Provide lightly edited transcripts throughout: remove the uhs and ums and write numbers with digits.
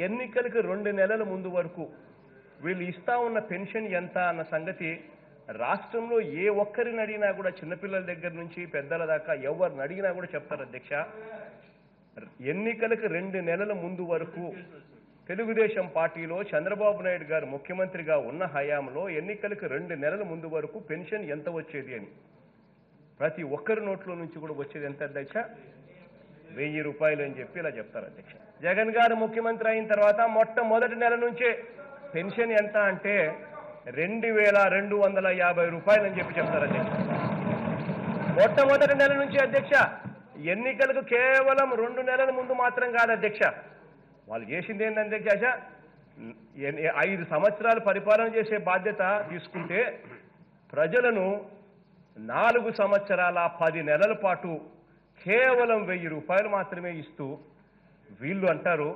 ఎన్నికలకు 2 నెలల ముందు వరకు వీళ్ళు ఇస్తా ఉన్న పెన్షన్ ఎంత అన్న సంగతి రాష్ట్రంలో ఏ ఒక్కరిని అడిగినా కూడా చిన్నపిల్లల దగ్గర నుంచి పెద్దల దాకా ఎవరిని అడిగినా కూడా చెప్తారు అధ్యక్ష. ఎన్నికలకు 2 నెలల ముందు వరకు తెలుగుదేశం పార్టీలో చంద్రబాబు నాయుడు గారు ముఖ్యమంత్రిగా ఉన్న హయాంలో ఎన్నికలకు 2 నెలల ముందు వరకు పెన్షన్ ఎంత వచ్చేది అని ప్రతి ఒక్కరి నోట్లో నుంచి కూడా వచ్చేది ఎంత అధ్యక్ష? 1000 రూపాయలు అని చెప్పి ఇలా చెప్తారు అధ్యక్ష. జగన్ గారు ముఖ్యమంత్రి అయిన తర్వాత మొట్టమొదటి నెల నుంచే పెన్షన్ ఎంత అంటే 2250 రూపాయలు అని చెప్పి చెప్తారు అధ్యక్ష. మొట్టమొదటి నెల నుంచి అధ్యక్ష. ఎన్నికలకు కేవలం 2 నెలల ముందు మాత్రం కాదు అధ్యక్ష. వాళ్ళు చేసింది ఏంటంటే అధ్యక్ష, 5 సంవత్సరాలు పరిపాలన చేసే బాధ్యత తీసుకుంటే ప్రజలను 4 సంవత్సరాల 10 నెలల పాటు కేవలం 1000 రూపాయలు మాత్రమే ఇస్తూ వీళ్ళు అంటారు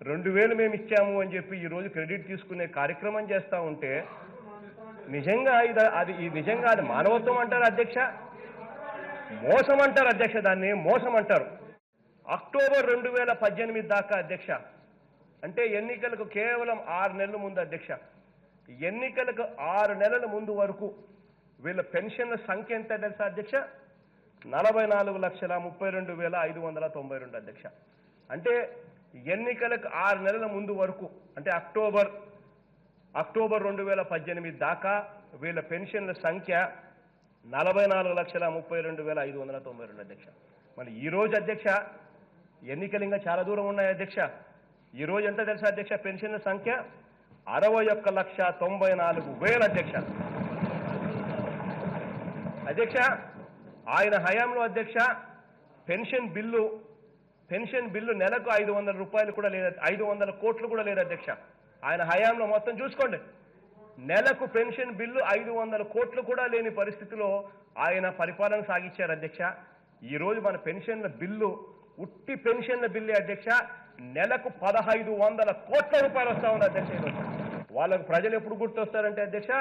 2000 మేము ఇచ్చాము అని చెప్పి ఈరోజు క్రెడిట్ తీసుకునే కార్యక్రమం చేస్తూ ఉంటే నిజంగా నిజంగా అది మానవత్వం అంటారు అధ్యక్ష? మోసం అంటారు అధ్యక్ష, దాన్ని మోసం అంటారు. అక్టోబర్ 2018 దాకా అధ్యక్ష, అంటే ఎన్నికలకు కేవలం 6 నెలల ముందు అధ్యక్ష, ఎన్నికలకు 6 నెలల ముందు వరకు వీళ్ళ పెన్షన్ల సంఖ్య ఎంత తెలుసా అధ్యక్ష? 44,32,592 అధ్యక్ష. అంటే ఎన్నికలకు 6 నెలల ముందు వరకు అంటే అక్టోబర్ 2018 దాకా వీళ్ళ పెన్షన్ల సంఖ్య 44,32,592 అధ్యక్ష. మరి ఈ రోజు అధ్యక్ష ఎన్నికలు ఇంకా చాలా దూరం ఉన్నాయి అధ్యక్ష. ఈ రోజు ఎంత తెలుసా అధ్యక్ష? పెన్షన్ల సంఖ్య 61,94,000 అధ్యక్ష. అధ్యక్ష ఆయన హయాంలో అధ్యక్ష పెన్షన్ బిల్లు నెలకు 500 రూపాయలు కూడా లేదు, 500 కోట్లు కూడా లేదు అధ్యక్ష. ఆయన హయాంలో మొత్తం చూసుకోండి, నెలకు పెన్షన్ బిల్లు 500 కోట్లు కూడా లేని పరిస్థితిలో ఆయన పరిపాలన సాగించారు అధ్యక్ష. ఈ రోజు మన పెన్షన్ల బిల్లు ఉట్టి పెన్షన్ల బిల్లే అధ్యక్ష నెలకు 1500 కోట్ల రూపాయలు వస్తా ఉంది అధ్యక్ష. వాళ్ళకు ప్రజలు ఎప్పుడు గుర్తొస్తారంటే అధ్యక్ష,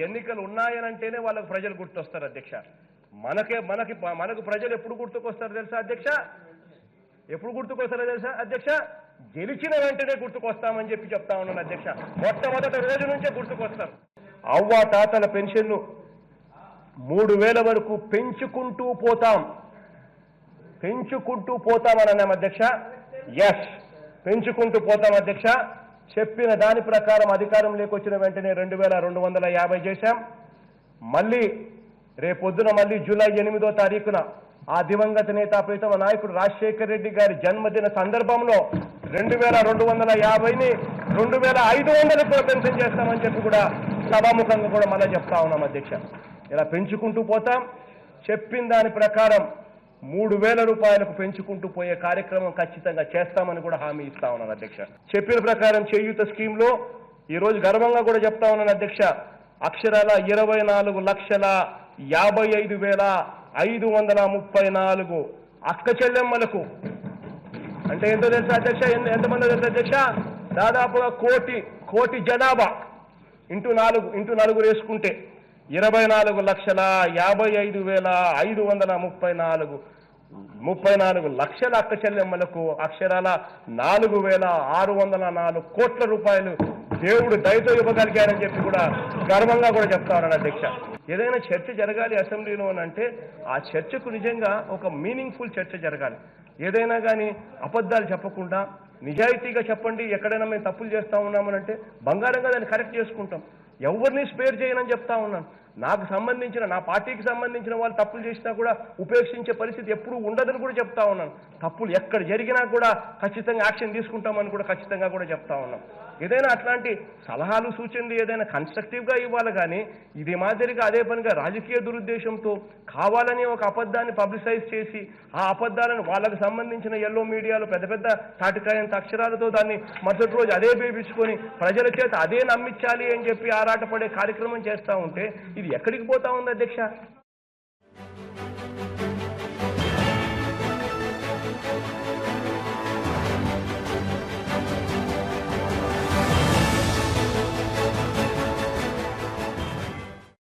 ఎన్నికలు ఉన్నాయనంటేనే వాళ్ళకు ప్రజలు గుర్తొస్తారు అధ్యక్ష. మనకు ప్రజలు ఎప్పుడు గుర్తుకొస్తారు తెలుసా అధ్యక్ష? ఎప్పుడు గుర్తుకొస్తారో తెలుసా అధ్యక్ష? గెలిచిన వెంటనే గుర్తుకొస్తామని చెప్పి చెప్తా ఉన్నాను అధ్యక్ష. మొట్టమొదటి రోజు నుంచే గుర్తుకొస్తారు. అవ్వ తాతల పెన్షన్ను 3000 వరకు పెంచుకుంటూ పోతామని అన్నాం అధ్యక్ష. ఎస్, పెంచుకుంటూ పోతాం అధ్యక్ష. చెప్పిన దాని ప్రకారం అధికారంలోకి వచ్చిన వెంటనే 2250 చేశాం. మళ్ళీ రేపొద్దున మళ్ళీ జూలై 8వ తారీఖున ఆ దివంగత నేత ప్రీతమ నాయకుడు రాజశేఖర్ రెడ్డి గారి జన్మదిన సందర్భంలో 2250ని 2500 కూడా పెన్షన్ చేస్తామని చెప్పి కూడా సభాముఖంగా కూడా మళ్ళీ చెప్తా ఉన్నాం అధ్యక్ష. ఇలా పెంచుకుంటూ పోతాం. చెప్పిన దాని ప్రకారం 3000 రూపాయలకు పెంచుకుంటూ పోయే కార్యక్రమం ఖచ్చితంగా చేస్తామని కూడా హామీ ఇస్తా ఉన్నాను అధ్యక్ష. చెప్పిన ప్రకారం చేయూత స్కీమ్లో ఈరోజు గర్వంగా కూడా చెప్తా ఉన్నాను అధ్యక్ష. అక్షరాల 24,55,534 అక్క చెల్లెమ్మలకు అంటే ఎంతో తెలుసా అధ్యక్ష? ఎంతమంది తెలుసా అధ్యక్ష? దాదాపుగా కోటి జనాభా ఇంటూ 4 వేసుకుంటే 24,55,534 లక్షల అక్క చెల్లెమ్మలకు అక్షరాల 4,604 కోట్ల రూపాయలు దేవుడు దయతో ఇవ్వగలిగారని చెప్పి కూడా గర్వంగా కూడా చెప్తా ఉన్నాను అధ్యక్ష. ఏదైనా చర్చ జరగాలి అసెంబ్లీలో అంటే ఆ చర్చకు నిజంగా ఒక మీనింగ్ఫుల్ చర్చ జరగాలి. ఏదైనా కానీ అబద్ధాలు చెప్పకుండా నిజాయితీగా చెప్పండి. ఎక్కడైనా మేము తప్పులు చేస్తా ఉన్నామనంటే బంగారంగా దాన్ని కరెక్ట్ చేసుకుంటాం. ఎవరిని స్పేర్ చేయనని చెప్తా ఉన్నాను. నా పార్టీకి సంబంధించిన వాళ్ళు తప్పులు చేసినా కూడా ఉపేక్షించే పరిస్థితి ఎప్పుడూ ఉండదని కూడా చెప్తా ఉన్నాను. తప్పులు ఎక్కడ జరిగినా కూడా ఖచ్చితంగా యాక్షన్ తీసుకుంటామని కూడా ఖచ్చితంగా కూడా చెప్తా ఉన్నాం. ఏదైనా అట్లాంటి సలహాలు సూచనలు ఏదైనా కన్స్ట్రక్టివ్గా ఇవ్వాలి కానీ ఇది మాదిరిగా అదే పనిగా రాజకీయ దురుద్దేశంతో కావాలని ఒక అబద్ధాన్ని పబ్లిసైజ్ చేసి ఆ అబద్ధాలను వాళ్ళకు సంబంధించిన ఎల్లో మీడియాలో పెద్ద పెద్ద తాటికాయంత అక్షరాలతో దాన్ని మరుసటి రోజు అదే వేపించుకొని ప్రజల చేత అదే నమ్మించాలి అని చెప్పి ఆరాటపడే కార్యక్రమం చేస్తూ ఉంటే ఇది ఎక్కడికి పోతా ఉంది అధ్యక్ష?